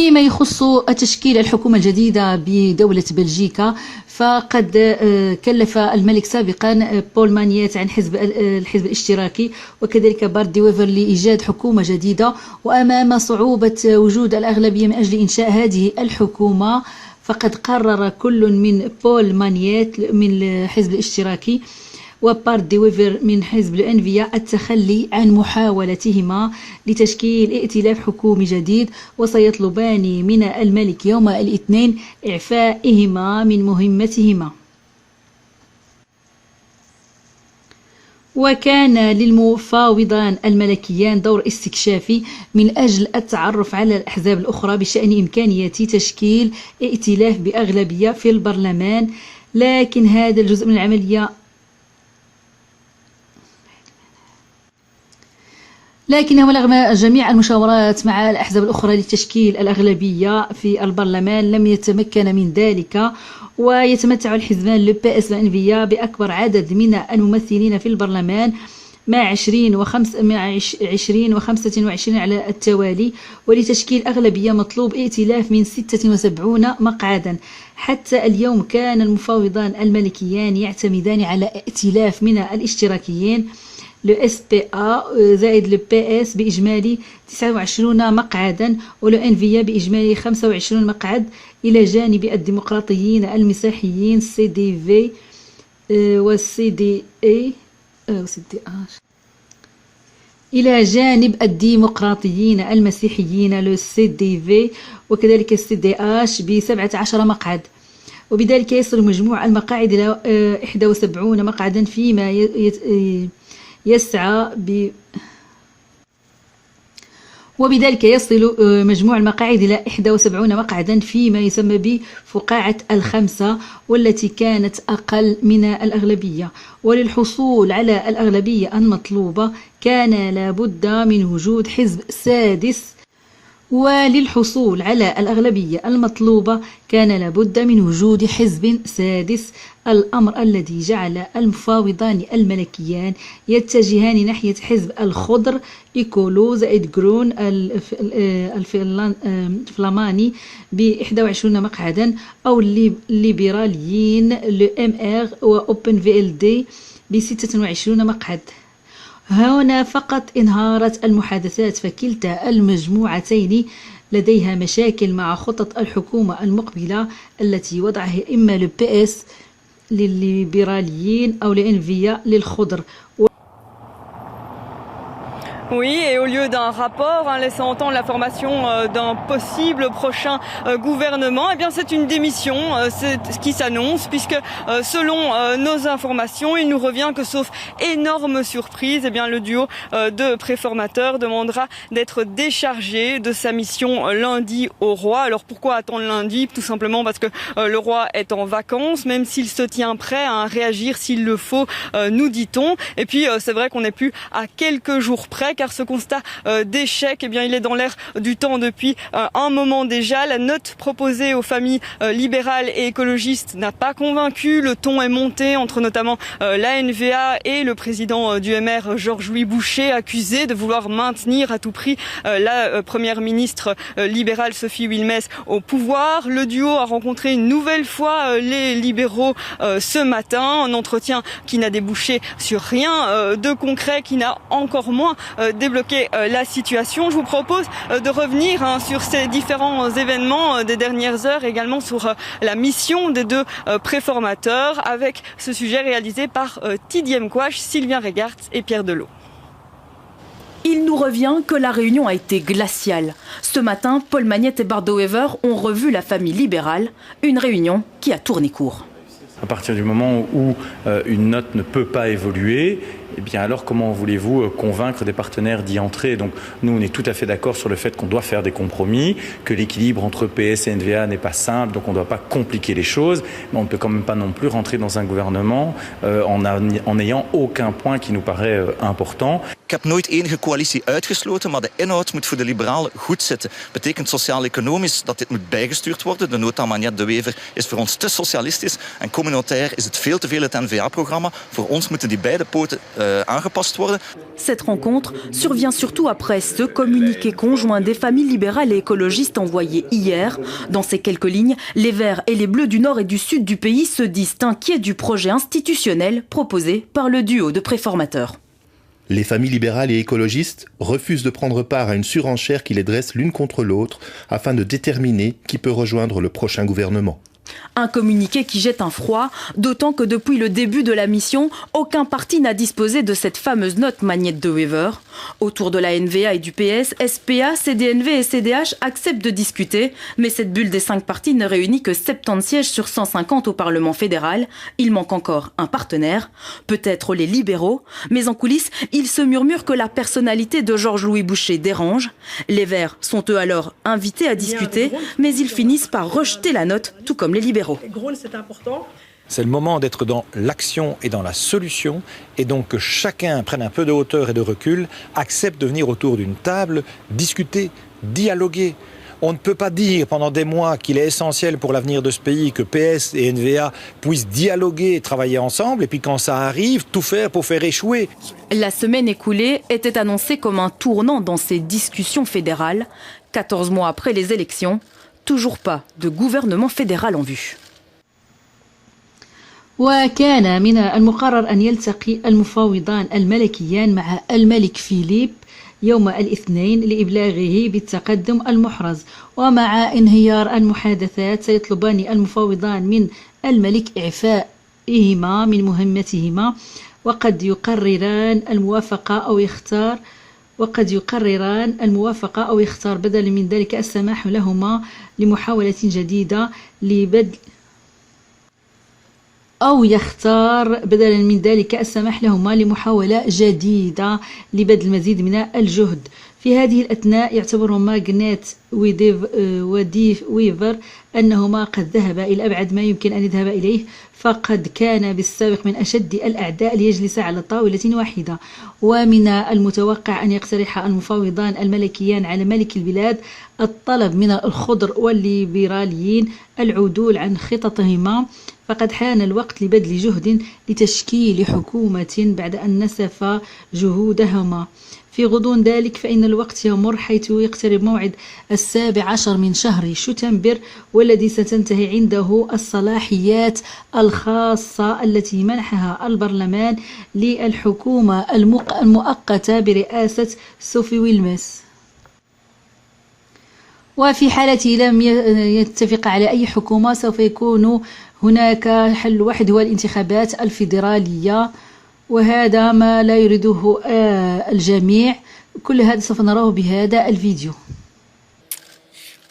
فيما يخص تشكيل الحكومة الجديدة بدولة بلجيكا، فقد كلف الملك سابقا بول مانيات عن الحزب الاشتراكي وكذلك بارت دي ويفر لإيجاد حكومة جديدة. وأمام صعوبة وجود الأغلبية من أجل إنشاء هذه الحكومة، فقد قرر كل من بول مانيات من الحزب الاشتراكي وبارت دي ويفر من حزب الأنفيا التخلي عن محاولتهما لتشكيل ائتلاف حكومي جديد، وسيطلبان من الملك يوم الاثنين إعفائهما من مهمتهما. وكان للمفاوضان الملكيان دور استكشافي من أجل التعرف على الأحزاب الأخرى بشأن إمكانية تشكيل ائتلاف بأغلبية في البرلمان، لكن هذا الجزء من العملية لكنه رغم جميع المشاورات مع الأحزاب الأخرى لتشكيل الأغلبية في البرلمان لم يتمكن من ذلك. ويتمتع الحزبان لو بي اس والانفيا بأكبر عدد من الممثلين في البرلمان مع 20 و25 على التوالي، ولتشكيل أغلبية مطلوب ائتلاف من 76 مقعدا. حتى اليوم كان المفاوضان الملكيان يعتمدان على ائتلاف من الاشتراكيين لو اس بي ا زائد لو بي اس بإجمالي 29 مقعدا، ولو انفيا بإجمالي 25 مقعد، إلى جانب الديمقراطيين المسيحيين سي دي في والسي دي اي إلى جانب الديمقراطيين المسيحيين لو سي دي في وكذلك السي دي اش ب17 مقعد. وبذلك يصل مجموع المقاعد إلى 71 مقعدا، فيما وبذلك يصل مجموع المقاعد إلى 71 مقعدا فيما يسمى بفقاعة الخمسة، والتي كانت أقل من الأغلبية. وللحصول على الأغلبية المطلوبة كان لابد من وجود حزب سادس الأمر الذي جعل المفاوضان الملكيان يتجهان ناحية حزب الخضر إيكولو زائد جرون الفلاماني ب21 مقعدا، أو الليبراليين لو ام ار وأوبن في ال دي ب26 مقعد. هنا فقط انهارت المحادثات، فكلتا المجموعتين لديها مشاكل مع خطط الحكومة المقبلة التي وضعها إما لو بي اس للليبراليين أو لإنفيا للخضر. Oui, et au lieu d'un rapport laissant entendre la formation d'un possible prochain gouvernement, eh bien c'est une démission, c'est ce qui s'annonce, puisque selon nos informations, il nous revient que sauf énorme surprise, eh bien le duo de préformateurs demandera d'être déchargé de sa mission lundi au roi. Alors pourquoi attendre lundi? Tout simplement parce que le roi est en vacances, même s'il se tient prêt à réagir s'il le faut, nous dit-on. Et puis c'est vrai qu'on n'est plus à quelques jours près, car ce constat d'échec, eh bien, il est dans l'air du temps depuis un moment déjà. La note proposée aux familles libérales et écologistes n'a pas convaincu. Le ton est monté entre notamment l'ANVA et le président du MR, Georges-Louis Boucher, accusé de vouloir maintenir à tout prix la première ministre libérale Sophie Wilmès au pouvoir. Le duo a rencontré une nouvelle fois les libéraux ce matin, un entretien qui n'a débouché sur rien de concret, qui n'a encore moins débloquer la situation. Je vous propose de revenir sur ces différents événements des dernières heures, également sur la mission des deux préformateurs, avec ce sujet réalisé par Tidiem Kouach, Sylvien Regard et Pierre Delot. Il nous revient que la réunion a été glaciale. Ce matin, Paul Magnette et Bart de Wever ont revu la famille libérale, une réunion qui a tourné court. À partir du moment où une note ne peut pas évoluer, eh bien alors comment voulez-vous convaincre des partenaires d'y entrer? Donc nous on est tout à fait d'accord sur le fait qu'on doit faire des compromis, que l'équilibre entre PS et NVA n'est pas simple, donc on ne doit pas compliquer les choses, mais on ne peut quand même pas non plus rentrer dans un gouvernement en n'ayant aucun point qui nous paraît important. Ik heb nooit enige coalitie uitgesloten, maar de inhoud moet voor de liberalen goed zitten. Betekent sociaal-economisch dat dit moet bijgestuurd worden. De nota Magnette de Wever is voor ons te socialistisch en communautair is het veel te veel het N-VA-programma. Voor ons moeten die beide poten aangepast worden. Cette rencontre survient surtout après ce communiqué conjoint des familles libérales et écologistes envoyé hier. Dans ces quelques lignes, les Verts et les Bleus du Nord et du Sud du pays se disent inquiets du projet institutionnel proposé par le duo de préformateurs. Les familles libérales et écologistes refusent de prendre part à une surenchère qui les dresse l'une contre l'autre afin de déterminer qui peut rejoindre le prochain gouvernement. Un communiqué qui jette un froid, d'autant que depuis le début de la mission, aucun parti n'a disposé de cette fameuse note Magnette de Wever. Autour de la NVA et du PS, SPA, CDNV et CDH acceptent de discuter, mais cette bulle des 5 partis ne réunit que 70 sièges sur 150 au Parlement fédéral. Il manque encore un partenaire, peut-être les libéraux, mais en coulisses, il se murmure que la personnalité de Georges-Louis Boucher dérange. Les Verts sont eux alors invités à discuter, mais ils finissent par rejeter la note, tout comme les libéraux. C'est le moment d'être dans l'action et dans la solution, et donc que chacun prenne un peu de hauteur et de recul, accepte de venir autour d'une table, discuter, dialoguer. On ne peut pas dire pendant des mois qu'il est essentiel pour l'avenir de ce pays que PS et NVA puissent dialoguer et travailler ensemble, et puis quand ça arrive, tout faire pour faire échouer. La semaine écoulée était annoncée comme un tournant dans ces discussions fédérales. 14 mois après les élections, toujours pas de gouvernement fédéral en vue. وكان من المقرر أن يلتقي المفاوضان الملكيان مع الملك فيليب يوم الاثنين لإبلاغه بالتقدم المحرز، ومع انهيار المحادثات سيطلبان المفاوضان من الملك إعفائهما من مهمتهما، وقد يقرران الموافقة أو يختار بدلا من ذلك السماح لهما لمحاولة جديدة لبدء المزيد من الجهد. في هذه الأثناء يعتبر ماغنيت ويفر أنهما قد ذهبا إلى أبعد ما يمكن أن يذهب إليه، فقد كان بالسابق من أشد الأعداء ليجلس على طاولة واحدة. ومن المتوقع أن يقترح المفاوضان الملكيان على ملك البلاد الطلب من الخضر والليبراليين العدول عن خططهما، فقد حان الوقت لبذل جهد لتشكيل حكومة بعد أن نسف جهودهما. في غضون ذلك فإن الوقت يمر حيث يقترب موعد 17 من شهر شتنبر، والذي ستنتهي عنده الصلاحيات الخاصة التي منحها البرلمان للحكومة المؤقتة برئاسة صوفي ويلمس. وفي حالة لم يتفق على أي حكومة سوف يكون هناك حل واحد هو الانتخابات الفيدرالية، وهذا ما لا يريده الجميع. كل هذا سوف نراه بهذا الفيديو.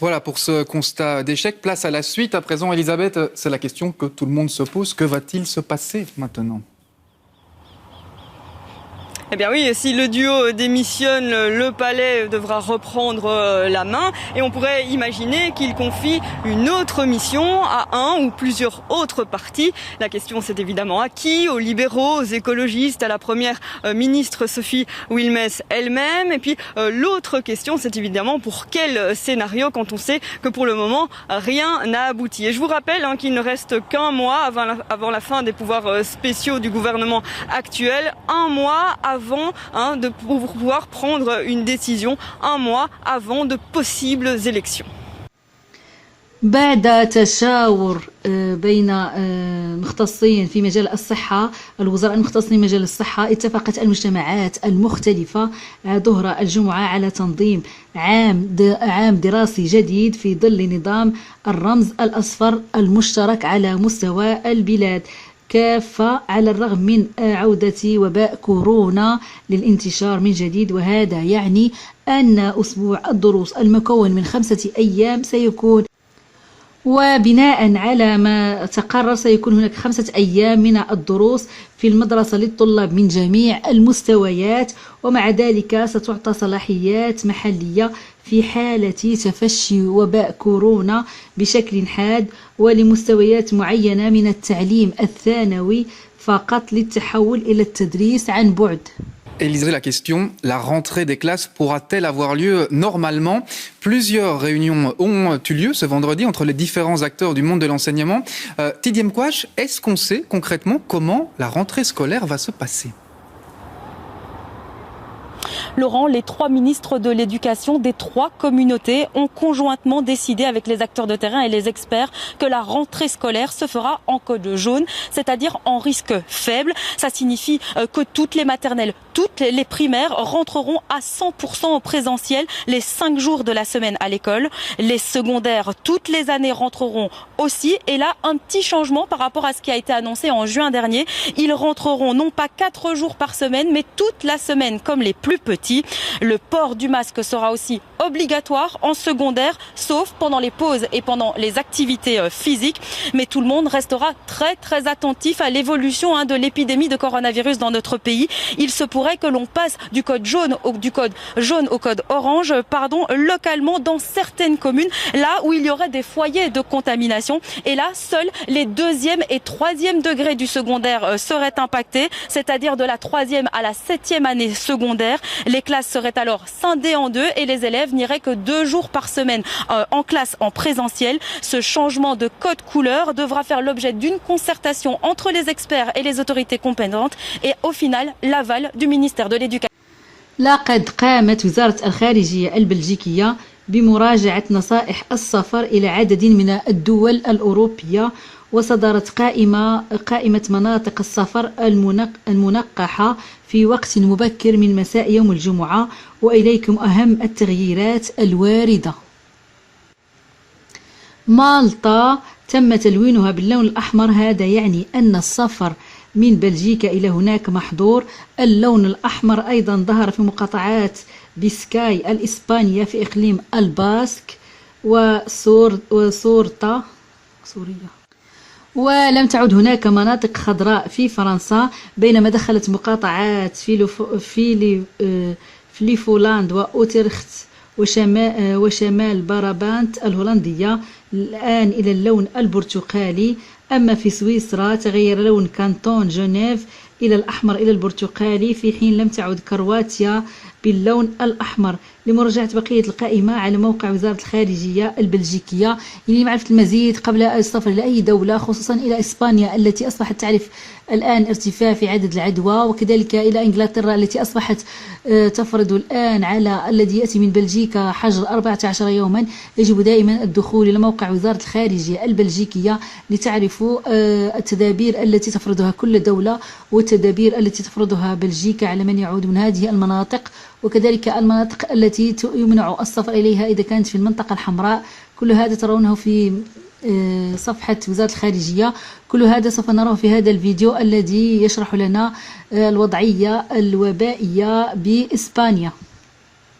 Voilà pour ce constat d'échec. Place à la suite. À présent, Elisabeth, c'est la question que tout le monde se pose. Que va-t-il se passer maintenant ? Eh bien oui, si le duo démissionne, le palais devra reprendre la main et on pourrait imaginer qu'il confie une autre mission à un ou plusieurs autres partis. La question c'est évidemment à qui ? Aux libéraux, aux écologistes, à la première ministre Sophie Wilmès elle-même. Et puis l'autre question c'est évidemment pour quel scénario quand on sait que pour le moment rien n'a abouti. Et je vous rappelle qu'il ne reste qu'un mois avant la fin des pouvoirs spéciaux du gouvernement actuel, un mois avant de pouvoir prendre une décision, un mois avant de possibles élections. بعد تشاور بين مختصين في مجال الصحة، الوزراء المختصين في مجال الصحة، اتفقت المجتمعات المختلفة ظهر الجمعة على تنظيم عام دراسي جديد في ظل نظام الرمز الأصفر المشترك على مستوى البلاد كافة، على الرغم من عودة وباء كورونا للانتشار من جديد. وهذا يعني أن أسبوع الدروس المكون من 5 أيام سيكون، وبناء على ما تقرر سيكون هناك 5 أيام من الدروس في المدرسة للطلاب من جميع المستويات، ومع ذلك ستعطى صلاحيات محلية في حالة تفشي وباء كورونا بشكل حاد، ولمستويات معينة من التعليم الثانوي فقط للتحول إلى التدريس عن بعد. Élisée, la question, la rentrée des classes pourra-t-elle avoir lieu normalement ? Plusieurs réunions ont eu lieu ce vendredi entre les différents acteurs du monde de l'enseignement. Tidiem Kouach, est-ce qu'on sait concrètement comment la rentrée scolaire va se passer ? Laurent, les 3 ministres de l'éducation des 3 communautés ont conjointement décidé avec les acteurs de terrain et les experts que la rentrée scolaire se fera en code jaune, c'est-à-dire en risque faible. Ça signifie que toutes les maternelles, toutes les primaires rentreront à 100% en présentiel les 5 jours de la semaine à l'école. Les secondaires, toutes les années rentreront aussi. Et là, un petit changement par rapport à ce qui a été annoncé en juin dernier. Ils rentreront non pas 4 jours par semaine, mais toute la semaine comme les plus petits. Le port du masque sera aussi obligatoire en secondaire, sauf pendant les pauses et pendant les activités physiques. Mais tout le monde restera très très attentif à l'évolution de l'épidémie de coronavirus dans notre pays. Il se pourrait que l'on passe du code jaune au code orange, localement dans certaines communes, là où il y aurait des foyers de contamination. Et là, seuls les 2e et 3e degrés du secondaire seraient impactés, c'est-à-dire de la 3e à la 7e année secondaire. Les classes seraient alors scindées en 2 et les élèves n'iraient que 2 jours par semaine en classe en présentiel. Ce changement de code couleur devra faire l'objet d'une concertation entre les experts et les autorités compétentes et au final l'aval du ministère de l'Éducation. لقد قامت وزارة الخارجية البلجيكية بمراجعة نصائح السفر إلى عدد من الدول الأوروبية، وصدرت قائمة مناطق السفر المنقحة في وقت مبكر من مساء يوم الجمعة. وإليكم أهم التغييرات الواردة. مالطا تم تلوينها باللون الأحمر، هذا يعني أن السفر من بلجيكا إلى هناك محظور. اللون الأحمر أيضا ظهر في مقاطعات بيسكاي الإسبانية في إقليم الباسك وسوريا. ولم تعد هناك مناطق خضراء في فرنسا، بينما دخلت مقاطعات فليفولاند وأوترخت وشمال برابانت الهولندية الآن إلى اللون البرتقالي. أما في سويسرا تغير لون كانتون جنيف إلى الأحمر إلى البرتقالي، في حين لم تعد كرواتيا باللون الأحمر. لمراجعة بقية القائمة على موقع وزارة الخارجية البلجيكية. لمعرفة المزيد قبل السفر إلى أي دولة، خصوصا إلى إسبانيا التي أصبحت تعرف الآن ارتفاع في عدد العدوى، وكذلك إلى إنجلترا التي أصبحت تفرض الآن على الذي يأتي من بلجيكا حجر 14 يوما. يجب دائما الدخول إلى موقع وزارة الخارجية البلجيكية لتعرفوا التدابير التي تفرضها كل دولة والتدابير التي تفرضها بلجيكا على من يعود من هذه المناطق، وكذلك المناطق التي يمنع السفر إليها إذا كانت في المنطقة الحمراء. كل هذا ترونه في صفحة وزارة الخارجية. كل هذا سوف نراه في هذا الفيديو الذي يشرح لنا الوضعية الوبائية بإسبانيا.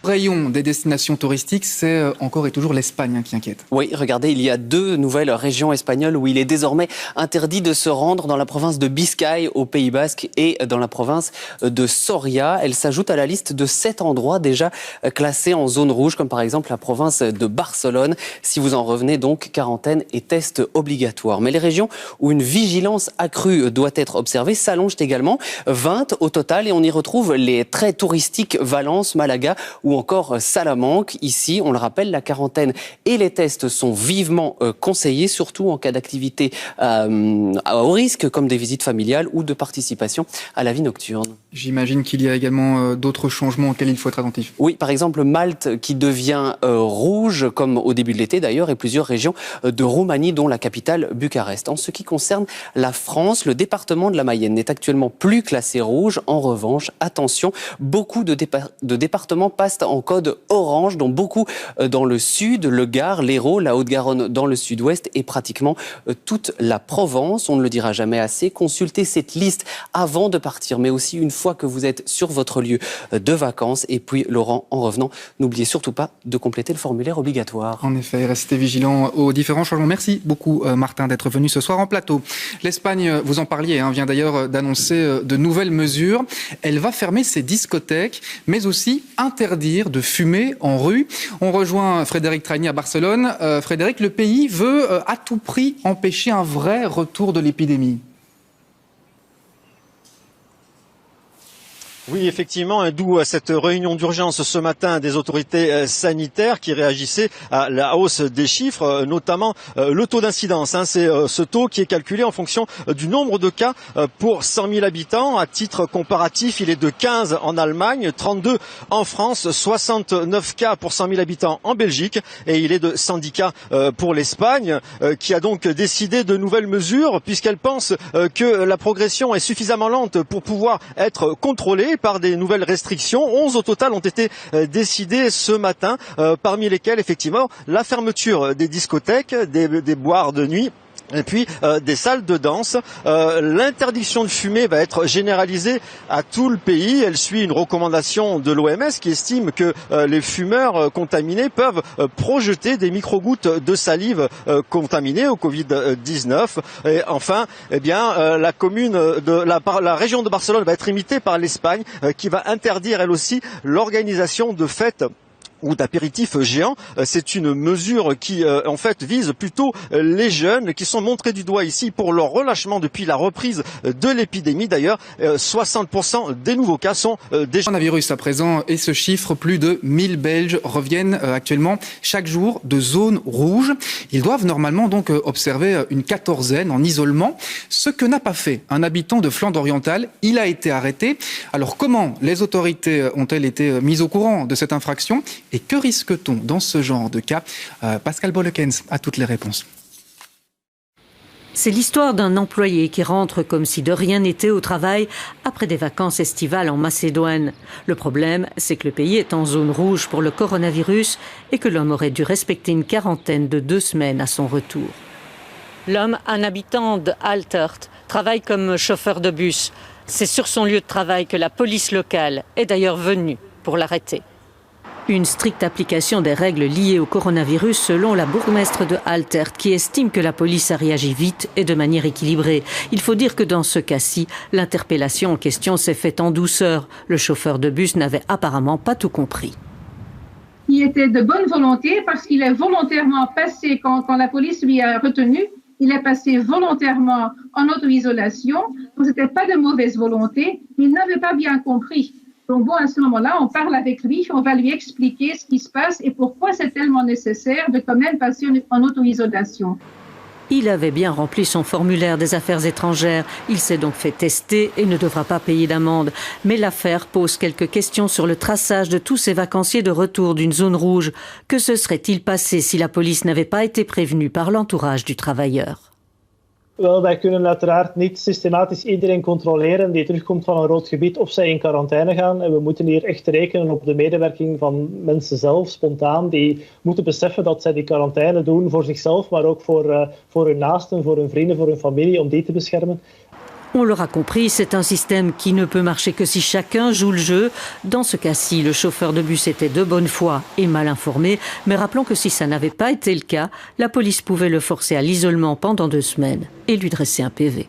Rayon des destinations touristiques, c'est encore et toujours l'Espagne qui inquiète. Oui, regardez, il y a 2 nouvelles régions espagnoles où il est désormais interdit de se rendre, dans la province de Biscaye au Pays Basque et dans la province de Soria. Elle s'ajoute à la liste de 7 endroits déjà classés en zone rouge, comme par exemple la province de Barcelone. Si vous en revenez donc, quarantaine et test obligatoire. Mais les régions où une vigilance accrue doit être observée s'allongent également, 20 au total, et on y retrouve les très touristiques Valence, Malaga ou encore Salamanque. Ici, on le rappelle, la quarantaine et les tests sont vivement conseillés, surtout en cas d'activité au risque, comme des visites familiales ou de participation à la vie nocturne. J'imagine qu'il y a également d'autres changements auxquels il faut être attentif. Oui, par exemple Malte qui devient rouge, comme au début de l'été d'ailleurs, et plusieurs régions de Roumanie, dont la capitale Bucarest. En ce qui concerne la France, le département de la Mayenne n'est actuellement plus classé rouge. En revanche, attention, beaucoup de départements passent en code orange, dont beaucoup dans le sud, le Gard, l'Hérault, la Haute-Garonne dans le sud-ouest et pratiquement toute la Provence. On ne le dira jamais assez, consultez cette liste avant de partir, mais aussi une fois que vous êtes sur votre lieu de vacances. Et puis Laurent, en revenant, n'oubliez surtout pas de compléter le formulaire obligatoire. En effet, restez vigilants aux différents changements. Merci beaucoup Martin d'être venu ce soir en plateau. L'Espagne, vous en parliez, vient d'ailleurs d'annoncer de nouvelles mesures. Elle va fermer ses discothèques, mais aussi interdire de fumer en rue. On rejoint Frédéric Tragny à Barcelone. Frédéric, le pays veut à tout prix empêcher un vrai retour de l'épidémie. Oui, effectivement, d'où cette réunion d'urgence ce matin des autorités sanitaires qui réagissaient à la hausse des chiffres, notamment le taux d'incidence. C'est ce taux qui est calculé en fonction du nombre de cas pour 100 000 habitants. À titre comparatif, il est de 15 en Allemagne, 32 en France, 69 cas pour 100 000 habitants en Belgique et il est de 110 cas pour l'Espagne qui a donc décidé de nouvelles mesures puisqu'elle pense que la progression est suffisamment lente pour pouvoir être contrôlée par des nouvelles restrictions. 11 au total ont été décidées ce matin, parmi lesquelles effectivement la fermeture des discothèques, des boîtes de nuit. Et puis des salles de danse. L'interdiction de fumer va être généralisée à tout le pays. Elle suit une recommandation de l'OMS qui estime que les fumeurs contaminés peuvent projeter des micro-gouttes de salive contaminées au Covid-19. Et enfin, la région de Barcelone va être imitée par l'Espagne qui va interdire elle aussi l'organisation de fêtes ou d'apéritifs géants. C'est une mesure qui en fait vise plutôt les jeunes qui sont montrés du doigt ici pour leur relâchement depuis la reprise de l'épidémie. D'ailleurs, 60% des nouveaux cas sont des coronavirus à présent et ce chiffre, plus de 1000 Belges reviennent actuellement chaque jour de zone rouge. Ils doivent normalement donc observer une quatorzaine en isolement, ce que n'a pas fait un habitant de Flandre orientale. Il a été arrêté. Alors comment les autorités ont-elles été mises au courant de cette infraction? Et que risque-t-on dans ce genre de cas? Pascal Bollekens a toutes les réponses. C'est l'histoire d'un employé qui rentre comme si de rien n'était au travail après des vacances estivales en Macédoine. Le problème, c'est que le pays est en zone rouge pour le coronavirus et que l'homme aurait dû respecter une quarantaine de 2 semaines à son retour. L'homme, un habitant de Altert, travaille comme chauffeur de bus. C'est sur son lieu de travail que la police locale est d'ailleurs venue pour l'arrêter. Une stricte application des règles liées au coronavirus selon la bourgmestre de Altert qui estime que la police a réagi vite et de manière équilibrée. Il faut dire que dans ce cas-ci, l'interpellation en question s'est faite en douceur. Le chauffeur de bus n'avait apparemment pas tout compris. Il était de bonne volonté parce qu'il est volontairement passé, quand la police lui a retenu, il est passé volontairement en auto-isolation. Donc c'était pas de mauvaise volonté, mais il n'avait pas bien compris. Donc bon, à ce moment-là, on parle avec lui, on va lui expliquer ce qui se passe et pourquoi c'est tellement nécessaire de quand même passer en auto-isolation. Il avait bien rempli son formulaire des affaires étrangères. Il s'est donc fait tester et ne devra pas payer d'amende. Mais l'affaire pose quelques questions sur le traçage de tous ces vacanciers de retour d'une zone rouge. Que se serait-il passé si la police n'avait pas été prévenue par l'entourage du travailleur? Wel, wij kunnen uiteraard niet systematisch iedereen controleren die terugkomt van een rood gebied of zij in quarantaine gaan. En we moeten hier echt rekenen op de medewerking van mensen zelf, spontaan, die moeten beseffen dat zij die quarantaine doen voor zichzelf, maar ook voor hun naasten, voor hun vrienden, voor hun familie, om die te beschermen. On l'aura compris, c'est un système qui ne peut marcher que si chacun joue le jeu. Dans ce cas-ci, le chauffeur de bus était de bonne foi et mal informé. Mais rappelons que si ça n'avait pas été le cas, la police pouvait le forcer à l'isolement pendant 2 semaines et lui dresser un PV.